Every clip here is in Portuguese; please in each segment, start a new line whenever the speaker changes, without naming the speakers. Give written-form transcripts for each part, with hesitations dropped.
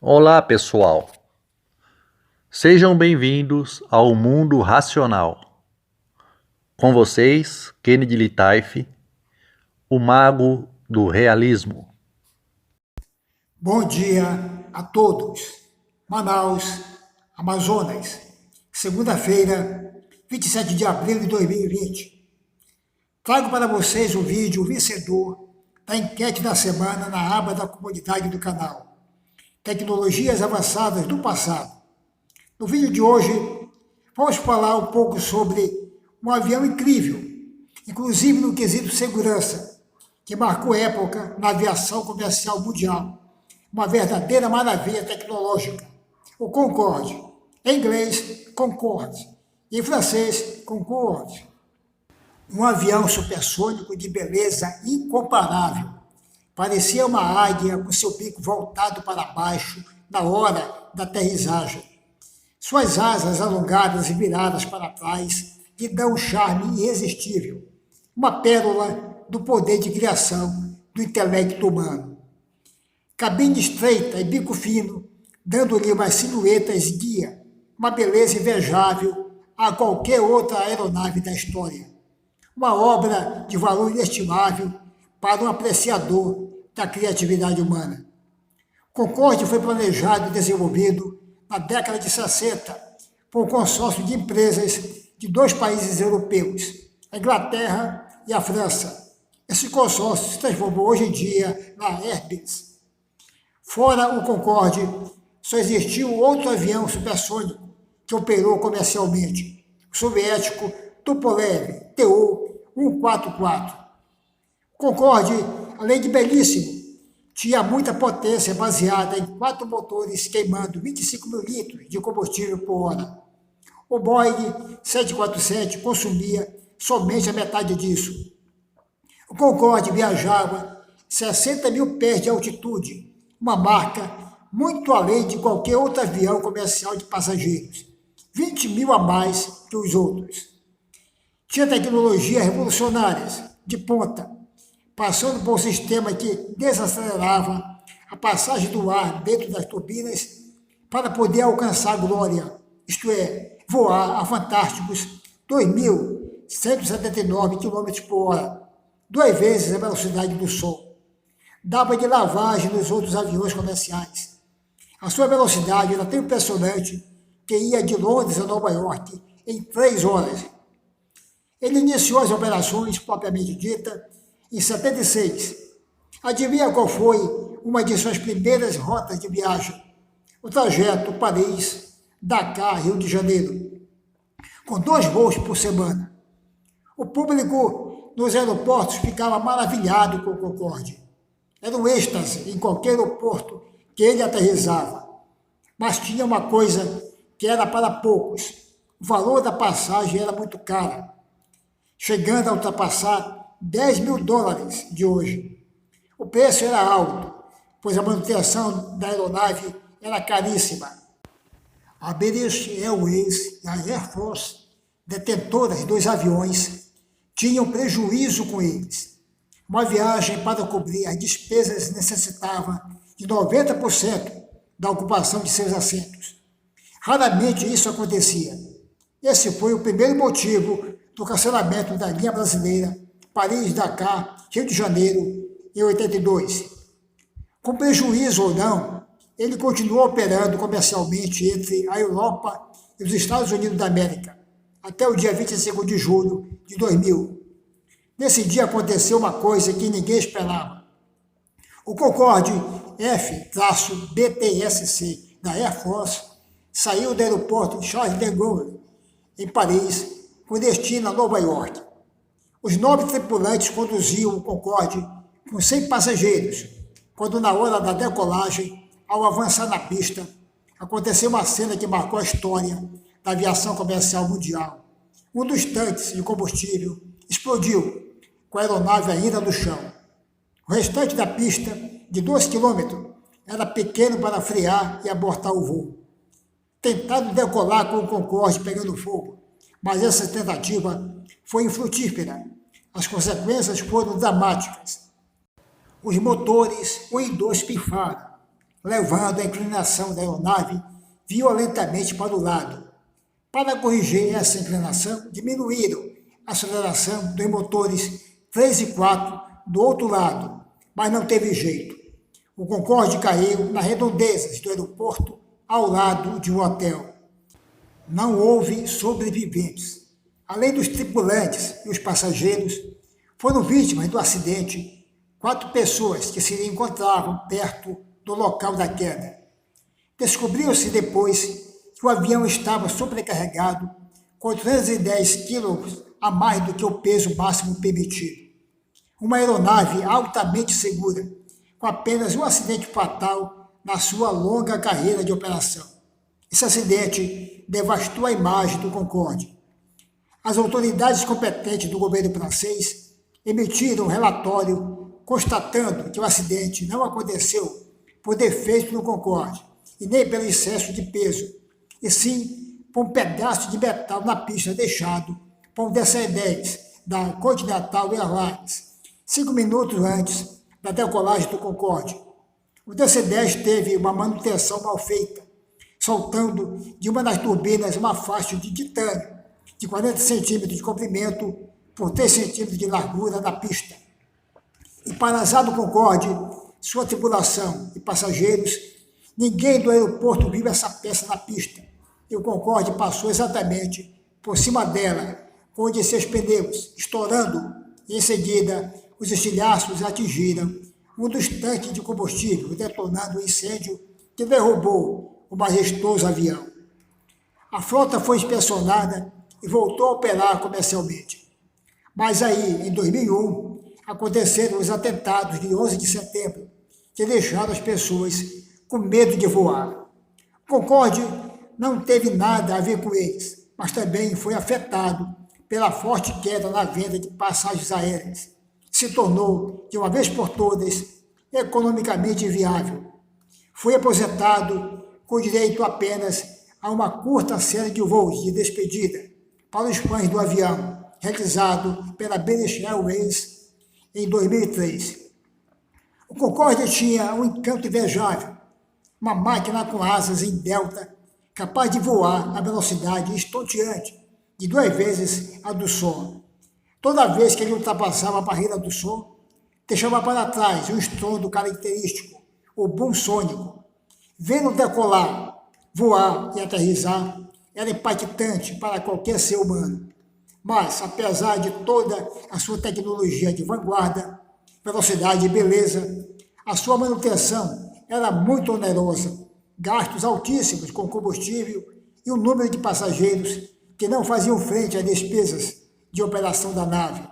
Olá, pessoal. Sejam bem-vindos ao Mundo Racional. Com vocês, Kennedy Litaif, o mago do realismo.
Bom dia a todos. Manaus, Amazonas, segunda-feira, 27 de abril de 2020. Trago para vocês o vídeo vencedor da enquete da semana na aba da comunidade do canal. Tecnologias avançadas do passado. No vídeo de hoje, vamos falar um pouco sobre um avião incrível, inclusive no quesito segurança, que marcou época na aviação comercial mundial. Uma verdadeira maravilha tecnológica. O Concorde, em inglês, Concorde, em francês, Concorde. Um avião supersônico de beleza incomparável. Parecia uma águia com seu bico voltado para baixo na hora da aterrissagem. Suas asas alongadas e viradas para trás lhe dão um charme irresistível. Uma pérola do poder de criação do intelecto humano. Cabine estreita e bico fino, dando-lhe umas silhuetas guia, uma beleza invejável a qualquer outra aeronave da história. Uma obra de valor inestimável para um apreciador da criatividade humana. Concorde foi planejado e desenvolvido na década de 60 por um consórcio de empresas de dois países europeus, a Inglaterra e a França. Esse consórcio se transformou hoje em dia na Airbus. Fora o Concorde, só existiu outro avião supersônico que operou comercialmente, o soviético Tupolev Tu-144. O Concorde, além de belíssimo, tinha muita potência baseada em 4 motores queimando 25 mil litros de combustível por hora. O Boeing 747 consumia somente a metade disso. O Concorde viajava 60 mil pés de altitude, uma marca muito além de qualquer outro avião comercial de passageiros, 20 mil a mais que os outros. Tinha tecnologias revolucionárias, de ponta, passando por um sistema que desacelerava a passagem do ar dentro das turbinas para poder alcançar a glória, isto é, voar a fantásticos 2.179 km por hora, 2 vezes a velocidade do som. Dava de lavagem nos outros aviões comerciais. A sua velocidade era tão impressionante que ia de Londres a Nova York em 3 horas. Ele iniciou as operações, propriamente dita, em 76. Adivinha qual foi uma de suas primeiras rotas de viagem? O trajeto Paris-Dakar, Rio de Janeiro, com 2 voos por semana. O público nos aeroportos ficava maravilhado com o Concorde. Era um êxtase em qualquer aeroporto que ele aterrissava. Mas tinha uma coisa que era para poucos. O valor da passagem era muito caro, chegando a ultrapassar $10 mil de hoje. O preço era alto, pois a manutenção da aeronave era caríssima. A British Airways e a Air Force, detentoras dos aviões, tinham prejuízo com eles. Uma viagem para cobrir as despesas necessitava de 90% da ocupação de seus assentos. Raramente isso acontecia. Esse foi o primeiro motivo do cancelamento da linha brasileira Paris-Dakar, Rio de Janeiro, em 82. Com prejuízo ou não, ele continuou operando comercialmente entre a Europa e os Estados Unidos da América, até o dia 25 de julho de 2000. Nesse dia aconteceu uma coisa que ninguém esperava. O Concorde F-BTSC da Air Force saiu do aeroporto Charles de Gaulle, em Paris, com destino a Nova York. Os 9 tripulantes conduziam o Concorde com 100 passageiros, quando na hora da decolagem, ao avançar na pista, aconteceu uma cena que marcou a história da aviação comercial mundial. Um dos tanques de combustível explodiu, com a aeronave ainda no chão. O restante da pista, de 2 quilômetros, era pequeno para frear e abortar o voo. Tentaram decolar com o Concorde pegando fogo, mas essa tentativa foi infrutífera. As consequências foram dramáticas. Os motores 1 e 2 pifaram. levando a inclinação da aeronave violentamente para o lado. Para corrigir essa inclinação, diminuíram a aceleração dos motores 3 e 4 do outro lado, mas não teve jeito. O Concorde caiu nas redondezas do aeroporto ao lado de um hotel. Não houve sobreviventes. Além dos tripulantes e os passageiros, foram vítimas do acidente 4 pessoas que se encontravam perto do local da queda. Descobriu-se depois que o avião estava sobrecarregado com 310 quilos a mais do que o peso máximo permitido. Uma aeronave altamente segura, com apenas um acidente fatal na sua longa carreira de operação. Esse acidente devastou a imagem do Concorde. As autoridades competentes do governo francês emitiram um relatório constatando que o acidente não aconteceu por defeito no Concorde e nem pelo excesso de peso, e sim por um pedaço de metal na pista deixado por um DC-10 da Continental Airlines, 5 minutos antes da decolagem do Concorde. O DC-10 teve uma manutenção mal feita, soltando de uma das turbinas uma faixa de titânio de 40 centímetros de comprimento por 3 centímetros de largura na pista. E para azar do Concorde, sua tripulação e passageiros, ninguém do aeroporto viu essa peça na pista, e o Concorde passou exatamente por cima dela, com um de seus pneus, estourando, e em seguida os estilhaços atingiram um dos tanques de combustível, detonando um incêndio que derrubou o majestoso avião. A frota foi inspecionada e voltou a operar comercialmente. Mas aí, em 2001, aconteceram os atentados de 11 de setembro, que deixaram as pessoas com medo de voar. O Concorde não teve nada a ver com eles, mas também foi afetado pela forte queda na venda de passagens aéreas. Se tornou, de uma vez por todas, economicamente inviável. Foi aposentado com direito apenas a uma curta série de voos de despedida para os fãs do avião, realizado pela British Airways em 2003. O Concorde tinha um encanto invejável, uma máquina com asas em delta, capaz de voar a velocidade estonteante de 2 vezes a do som. Toda vez que ele ultrapassava a barreira do som, deixava para trás um estrondo característico, o boom sônico. Vê-lo decolar, voar e aterrissar era impactante para qualquer ser humano. Mas, apesar de toda a sua tecnologia de vanguarda, velocidade e beleza, a sua manutenção era muito onerosa, gastos altíssimos com combustível e um número de passageiros que não faziam frente às despesas de operação da nave.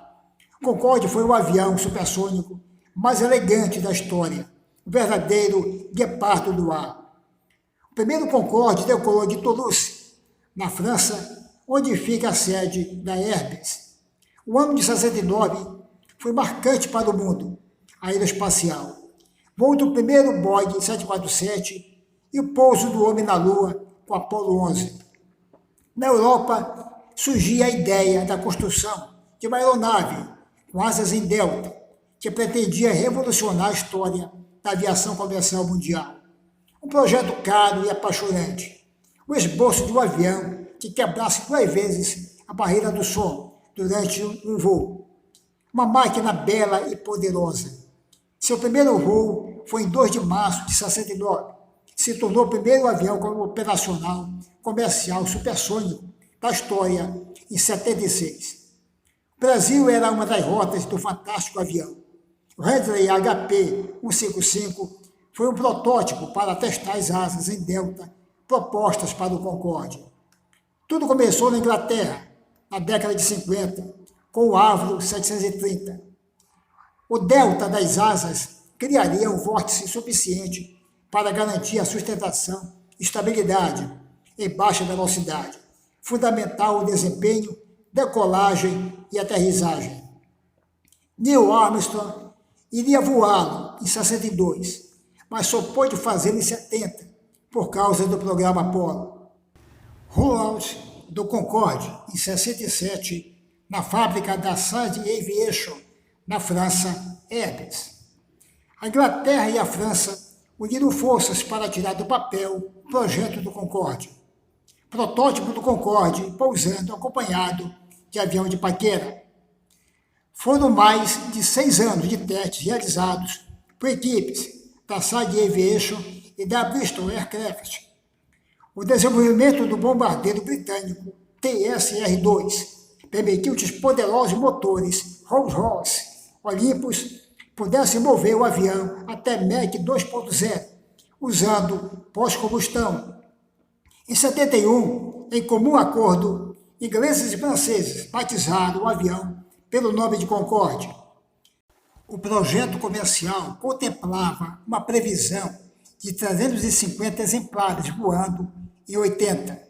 O Concorde foi o avião supersônico mais elegante da história, o verdadeiro guepardo do ar. O primeiro Concorde decolou de Toulouse, na França, onde fica a sede da Airbus. O ano de 69 foi marcante para o mundo aeroespacial. Voo do primeiro Boeing 747 e o pouso do homem na Lua com Apollo 11. Na Europa, surgia a ideia da construção de uma aeronave com asas em delta, que pretendia revolucionar a história da aviação comercial mundial. Um projeto caro e apaixonante. O esboço de um avião que quebrasse 2 vezes a barreira do som durante um voo. Uma máquina bela e poderosa. Seu primeiro voo foi em 2 de março de 69. Se tornou o primeiro avião operacional comercial supersônico da história em 76. O Brasil era uma das rotas do fantástico avião. O Handley HP-155 foi um protótipo para testar as asas em delta propostas para o Concorde. Tudo começou na Inglaterra, na década de 50, com o Avro 730. O delta das asas criaria um vórtice suficiente para garantir a sustentação e estabilidade em baixa velocidade, fundamental o desempenho, decolagem e aterrissagem. Neil Armstrong iria voá-lo em 62, mas só pôde fazê-lo em 70, por causa do programa Apollo. Rollout do Concorde, em 67, na fábrica da Sage Aviation, na França, Airbus. A Inglaterra e a França uniram forças para tirar do papel o projeto do Concorde. Protótipo do Concorde pousando acompanhado de avião de paquera. Foram mais de 6 anos de testes realizados por equipes da SAG Aviation e da Bristol Aircraft. O desenvolvimento do bombardeiro britânico TSR-2 permitiu que os poderosos motores Rolls-Royce Olympus pudessem mover o avião até Mach 2.0, usando pós-combustão. Em 71, em comum acordo, ingleses e franceses batizaram o avião pelo nome de Concorde. O projeto comercial contemplava uma previsão de 350 exemplares voando em 80,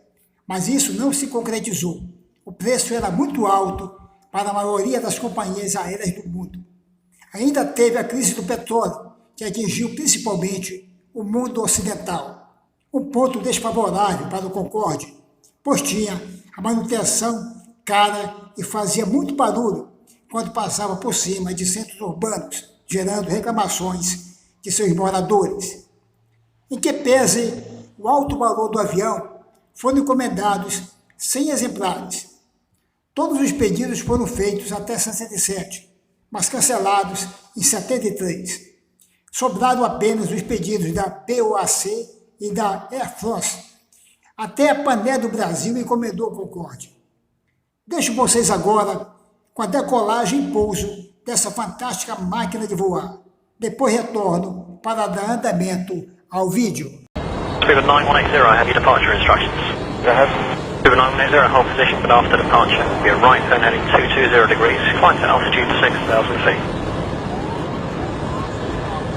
mas isso não se concretizou. O preço era muito alto para a maioria das companhias aéreas do mundo. Ainda teve a crise do petróleo, que atingiu principalmente o mundo ocidental. Um ponto desfavorável para o Concorde, pois tinha a manutenção cara e fazia muito barulho quando passava por cima de centros urbanos, gerando reclamações de seus moradores. Em que pese o alto valor do avião, foram encomendados 100 exemplares. Todos os pedidos foram feitos até 67, mas cancelados em 73. Sobraram apenas os pedidos da BOAC e da Air France. Até a Pané do Brasil encomendou o Concorde. Deixo vocês agora com a decolagem e pouso dessa fantástica máquina de voar. Depois retorno para dar andamento ao vídeo.
Spirit 9180, I have your departure instructions.
Go ahead.
Spirit 9180, hold position but after departure. Be a right turn heading 220 degrees, climb to altitude 6,000 feet.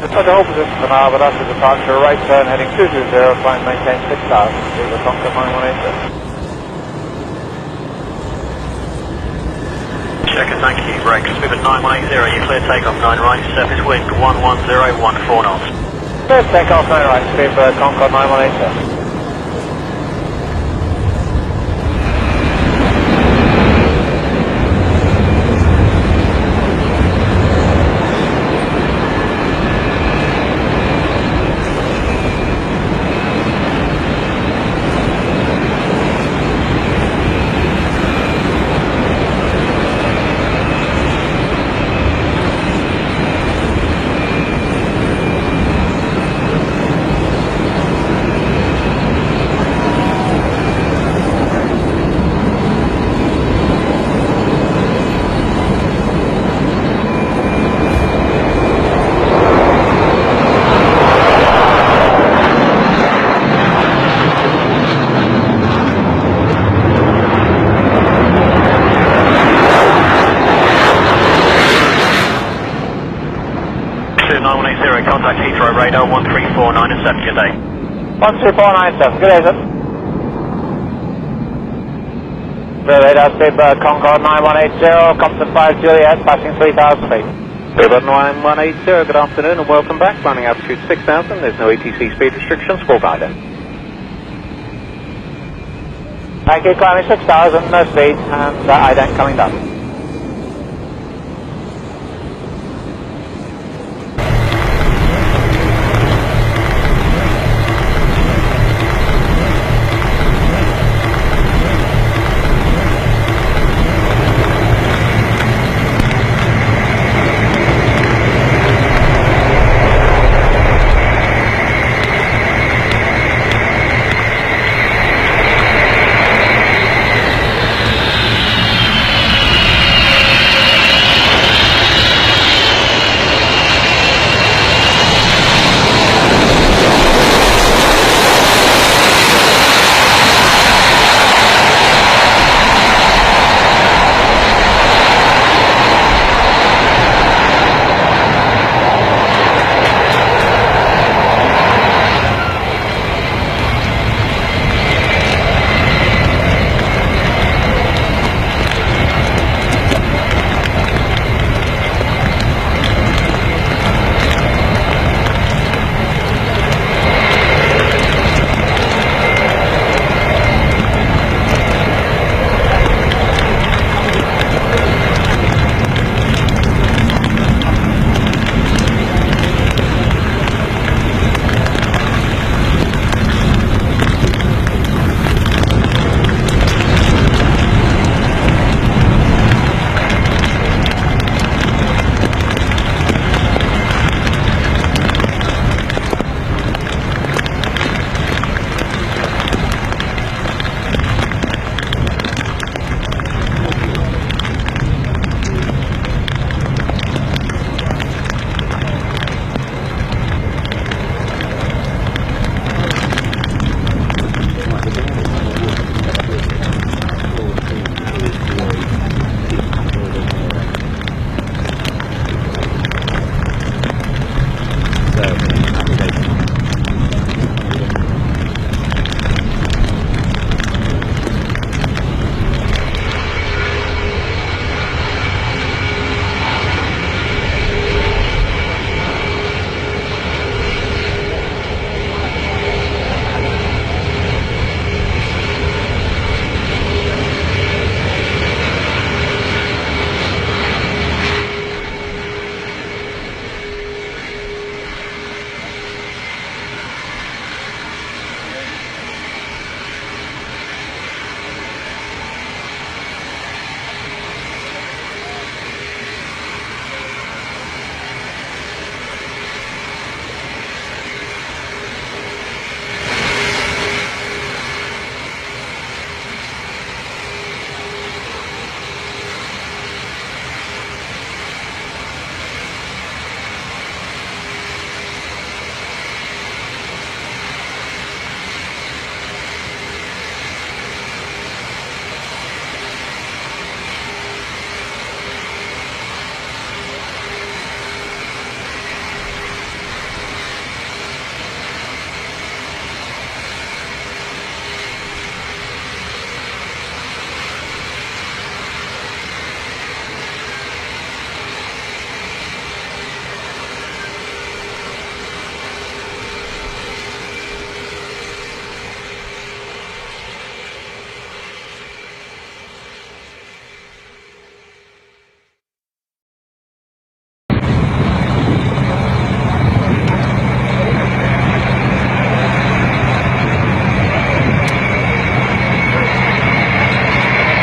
Inside the hold position for now, but after departure, right turn heading 220, climb maintain 6,000 feet, the Tonka 9180.
Check and thank you, brakes. Spirit 9180, you clear takeoff 9 right, surface wind 11014 knots.
Clear takeoff 9 right, Speedbird Concorde 9180.
Contact Heathrow radar 1349 good day.
13497, good day, sir. The radar Speedbird Concorde 9180, Compton 5 Juliet, passing 3,000 feet.
Speedbird 9180, good afternoon and welcome back. Running altitude 6,000, there's no ATC speed restrictions, full guidance.
Thank you, climbing 6,000, no speed, and ident coming down.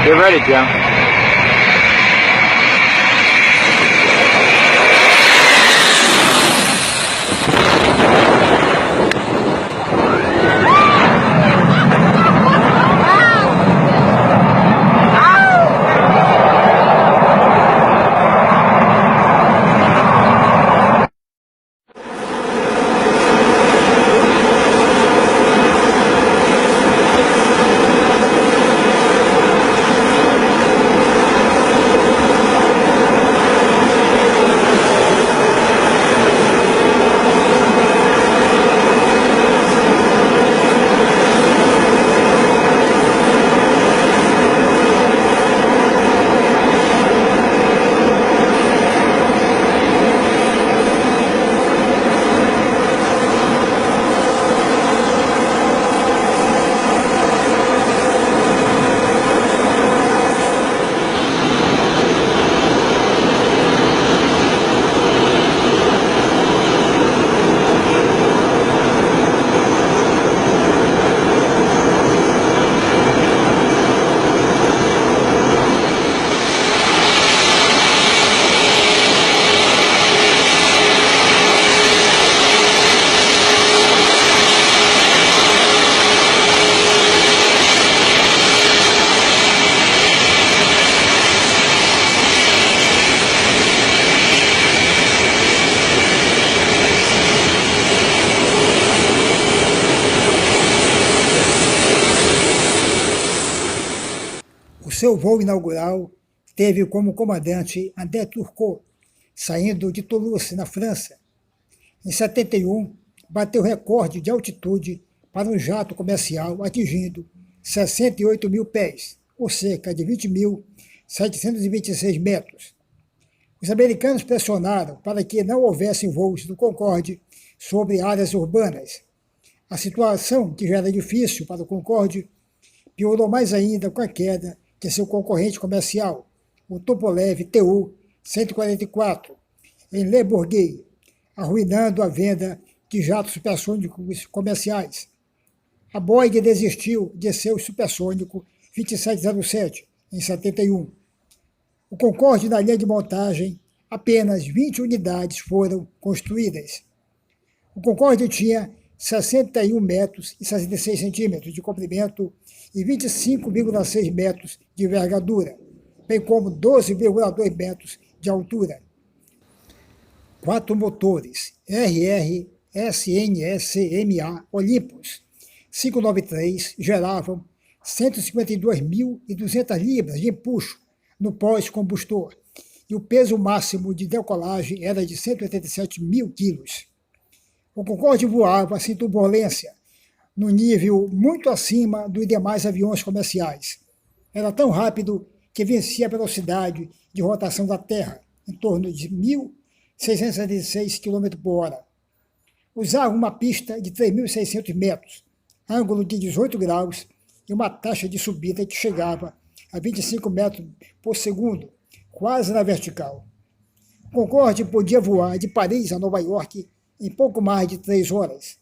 Get ready, Jim.
O seu voo inaugural teve como comandante André Turcot, saindo de Toulouse, na França. Em 71, bateu recorde de altitude para um jato comercial, atingindo 68 mil pés, ou cerca de 20.726 metros. Os americanos pressionaram para que não houvessem voos do Concorde sobre áreas urbanas. A situação, que já era difícil para o Concorde, piorou mais ainda com a queda de seu concorrente comercial, o Tupolev Tu-144, em Le Bourget, arruinando a venda de jatos supersônicos comerciais. A Boeing desistiu de seu supersônico 2707 em 71. O Concorde, na linha de montagem, apenas 20 unidades foram construídas. O Concorde tinha 61 metros e 66 centímetros de comprimento e 25,6 metros de envergadura, bem como 12,2 metros de altura. 4 motores RRSNSMA Olympus 593 geravam 152.200 libras de empuxo no pós-combustor, e o peso máximo de decolagem era de 187 mil quilos. O Concorde voava sem turbulência, no nível muito acima dos demais aviões comerciais. Era tão rápido que vencia a velocidade de rotação da Terra, em torno de 1.676 km por hora. Usava uma pista de 3.600 metros, ângulo de 18 graus e uma taxa de subida que chegava a 25 metros por segundo, quase na vertical. O Concorde podia voar de Paris a Nova York em pouco mais de 3 horas.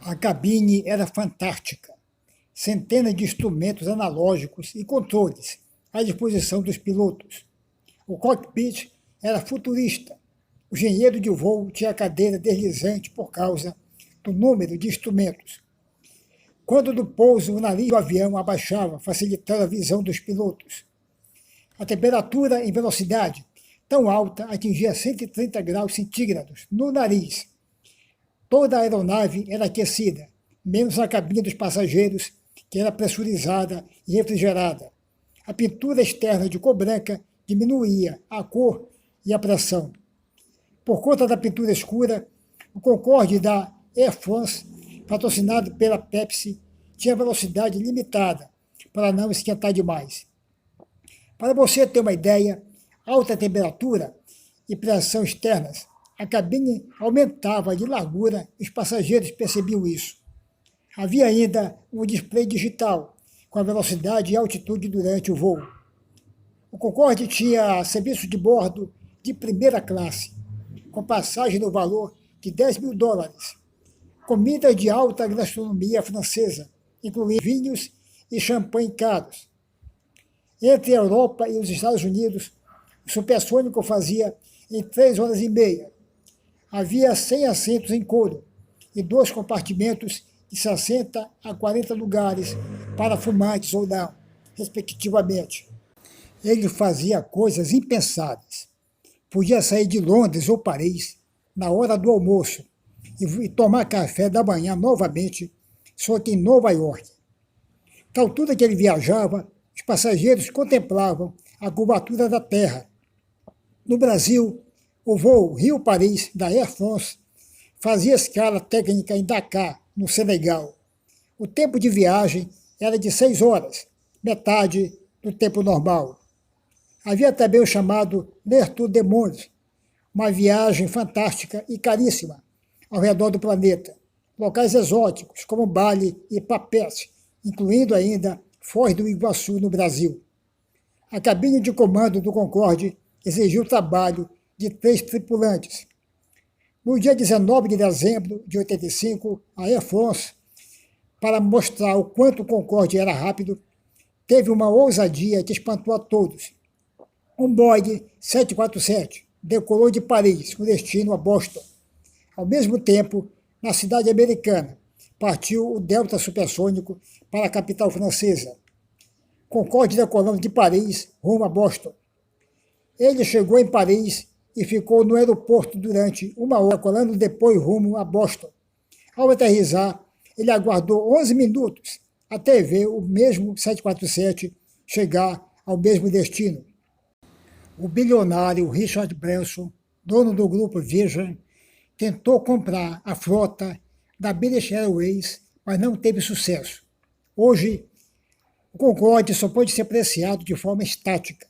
A cabine era fantástica. Centenas de instrumentos analógicos e controles à disposição dos pilotos. O cockpit era futurista. O engenheiro de voo tinha a cadeira deslizante por causa do número de instrumentos. Quando do pouso, o nariz do avião abaixava, facilitando a visão dos pilotos. A temperatura em velocidade tão alta atingia 130 graus centígrados no nariz. Toda a aeronave era aquecida, menos a cabine dos passageiros, que era pressurizada e refrigerada. A pintura externa de cor branca diminuía a cor e a pressão. Por conta da pintura escura, o Concorde da Air France, patrocinado pela Pepsi, tinha velocidade limitada para não esquentar demais. Para você ter uma ideia, alta temperatura e pressão externas, a cabine aumentava de largura e os passageiros percebiam isso. Havia ainda um display digital, com a velocidade e altitude durante o voo. O Concorde tinha serviço de bordo de primeira classe, com passagem no valor de $10 mil, comida de alta gastronomia francesa, incluindo vinhos e champanhe caros. Entre a Europa e os Estados Unidos, o supersônico fazia em 3 horas e meia. Havia 100 assentos em couro e 2 compartimentos de 60 a 40 lugares para fumantes ou não, respectivamente. Ele fazia coisas impensáveis. Podia sair de Londres ou Paris na hora do almoço e tomar café da manhã novamente, só que em Nova York. À altura que ele viajava, os passageiros contemplavam a curvatura da Terra. No Brasil, o voo Rio-Paris da Air France fazia escala técnica em Dakar, no Senegal. O tempo de viagem era de 6 horas, metade do tempo normal. Havia também o chamado Le Tour du Monde, uma viagem fantástica e caríssima ao redor do planeta. Locais exóticos como Bali e Papete, incluindo ainda Foz do Iguaçu, no Brasil. A cabine de comando do Concorde exigiu o trabalho de 3 tripulantes. No dia 19 de dezembro de 85, a Air France, para mostrar o quanto o Concorde era rápido, teve uma ousadia que espantou a todos. Um Boeing 747 decolou de Paris com destino a Boston. Ao mesmo tempo, na cidade americana, partiu o Delta supersônico para a capital francesa. Concorde decolando de Paris rumo a Boston. Ele chegou em Paris e ficou no aeroporto durante 1 hora, decolando depois rumo a Boston. Ao aterrissar, ele aguardou 11 minutos até ver o mesmo 747 chegar ao mesmo destino. O bilionário Richard Branson, dono do grupo Virgin, tentou comprar a frota da British Airways, mas não teve sucesso. Hoje, o Concorde só pode ser apreciado de forma estática,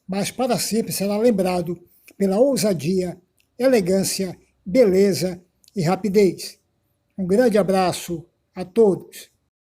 mas para sempre será lembrado pela ousadia, elegância, beleza e rapidez. Um grande abraço a todos.